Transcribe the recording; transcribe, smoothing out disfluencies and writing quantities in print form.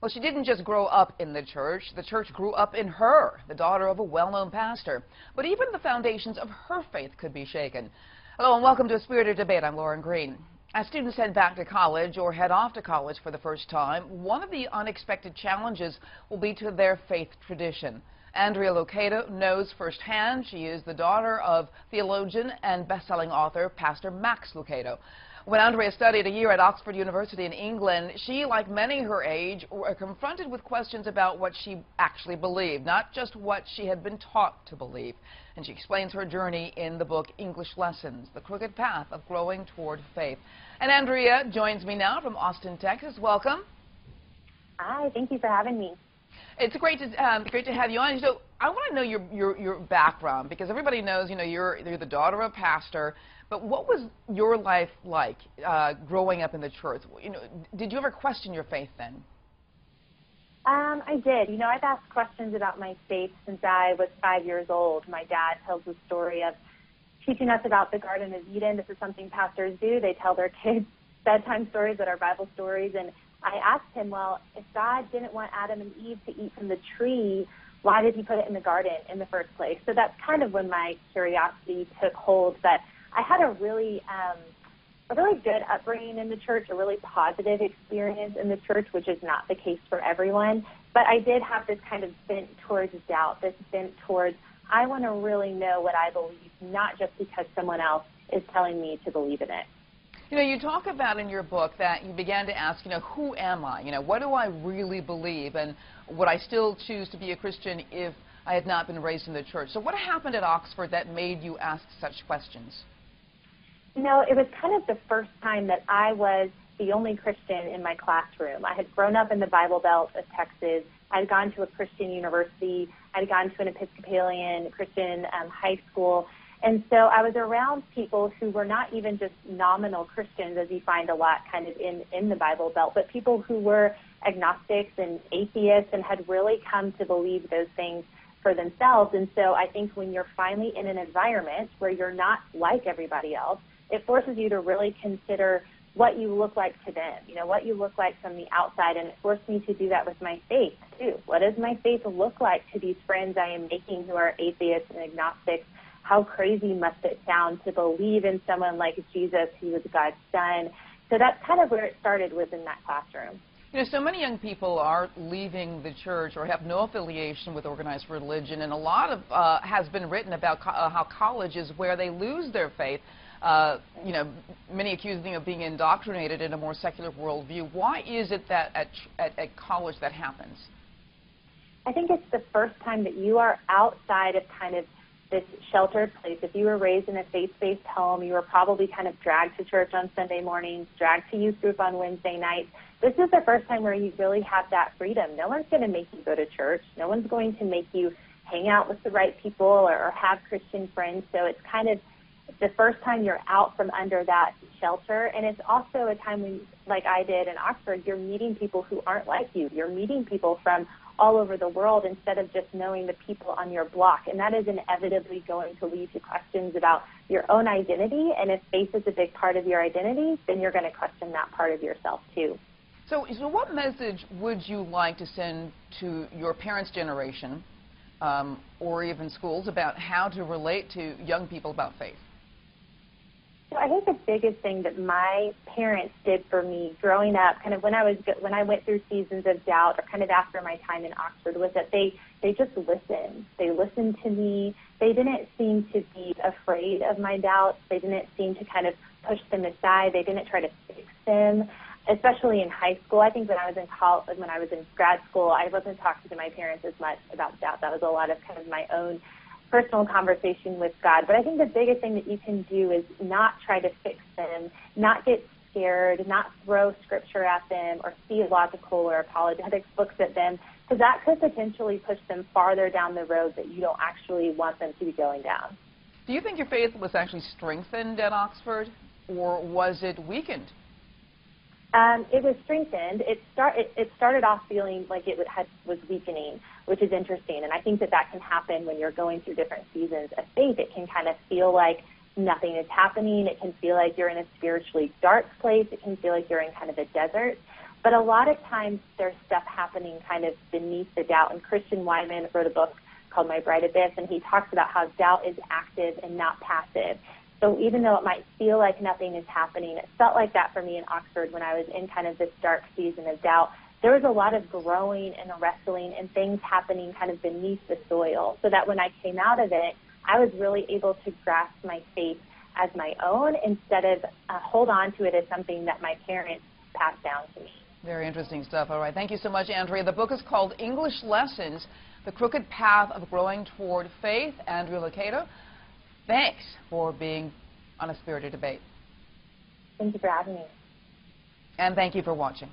Well, she didn't just grow up in the church grew up in her, the daughter of a well-known pastor. But even the foundations of her faith could be shaken. Hello and welcome to A Spirited Debate. I'm Lauren Green. As students head back to college or head off to college for the first time, one of the unexpected challenges will be to their faith tradition. Andrea Lucado knows firsthand. She is the daughter of theologian and best-selling author Pastor Max Lucado. When Andrea studied a year at Oxford University in England, she, like many her age, were confronted with questions about what she actually believed, not just what she had been taught to believe. And she explains her journey in the book English Lessons, The Crooked Path of Growing Toward Faith. And Andrea joins me now from Austin, Texas. Welcome. Hi, thank you for having me. It's great to have you on. So I want to know your background, because everybody knows, you're the daughter of a pastor. But what was your life like growing up in the church? Did you ever question your faith then? I did. I've asked questions about my faith since I was 5 years old. My dad tells the story of teaching us about the Garden of Eden. This is something pastors do. They tell their kids bedtime stories that are Bible stories. And I asked him, well, if God didn't want Adam and Eve to eat from the tree, why did he put it in the garden in the first place? So that's kind of when my curiosity took hold. But I had a really good upbringing in the church, a really positive experience in the church, which is not the case for everyone. But I did have this kind of bent towards doubt, this bent towards, I want to really know what I believe, not just because someone else is telling me to believe in it. You talk about in your book that you began to ask, who am I? What do I really believe? And would I still choose to be a Christian if I had not been raised in the church? So what happened at Oxford that made you ask such questions? It was kind of the first time that I was the only Christian in my classroom. I had grown up in the Bible Belt of Texas. I had gone to a Christian university. I had gone to an Episcopalian Christian high school. And so I was around people who were not even just nominal Christians, as you find a lot kind of in the Bible Belt, but people who were agnostics and atheists and had really come to believe those things for themselves. And so I think when you're finally in an environment where you're not like everybody else, it forces you to really consider what you look like to them, what you look like from the outside. And it forced me to do that with my faith, too. What does my faith look like to these friends I am making who are atheists and agnostics? How crazy must it sound to believe in someone like Jesus, who was God's son? So that's kind of where it started, was in that classroom. So many young people are leaving the church or have no affiliation with organized religion, and a lot of has been written about how college is where they lose their faith. Many accuse them of being indoctrinated in a more secular worldview. Why is it that at college that happens? I think it's the first time that you are outside of kind of this sheltered place. If you were raised in a faith-based home, you were probably kind of dragged to church on Sunday mornings, dragged to youth group on Wednesday nights. This is the first time where you really have that freedom. No one's going to make you go to church. No one's going to make you hang out with the right people or have Christian friends. So it's kind of the first time you're out from under that shelter. And it's also a time when, like I did in Oxford, you're meeting people who aren't like you. You're meeting people from all over the world instead of just knowing the people on your block. And that is inevitably going to lead to questions about your own identity. And if faith is a big part of your identity, then you're going to question that part of yourself too. So what message would you like to send to your parents' generation or even schools about how to relate to young people about faith? So I think the biggest thing that my parents did for me growing up, kind of when I went through seasons of doubt or kind of after my time in Oxford, was that they just listened. They listened to me. They didn't seem to be afraid of my doubts. They didn't seem to kind of push them aside. They didn't try to fix them, especially in high school. I think when I was in college, when I was in grad school, I wasn't talking to my parents as much about doubt. That was a lot of kind of my own personal conversation with God. But I think the biggest thing that you can do is not try to fix them, not get scared, not throw scripture at them or theological or apologetics books at them, because that could potentially push them farther down the road that you don't actually want them to be going down. Do you think your faith was actually strengthened at Oxford, or was it weakened? It was strengthened. It started off feeling like it was weakening, which is interesting. And I think that can happen when you're going through different seasons of faith. It can kind of feel like nothing is happening. It can feel like you're in a spiritually dark place. It can feel like you're in kind of a desert. But a lot of times there's stuff happening kind of beneath the doubt. And Christian Wyman wrote a book called My Bright Abyss, and he talks about how doubt is active and not passive. So even though it might feel like nothing is happening, it felt like that for me in Oxford when I was in kind of this dark season of doubt. There was a lot of growing and wrestling and things happening kind of beneath the soil, so that when I came out of it, I was really able to grasp my faith as my own instead of hold on to it as something that my parents passed down to me. Very interesting stuff. All right. Thank you so much, Andrea. The book is called English Lessons, The Crooked Path of Growing Toward Faith. Andrea Lucado, thanks for being on A Spirited Debate. Thank you for having me. And thank you for watching.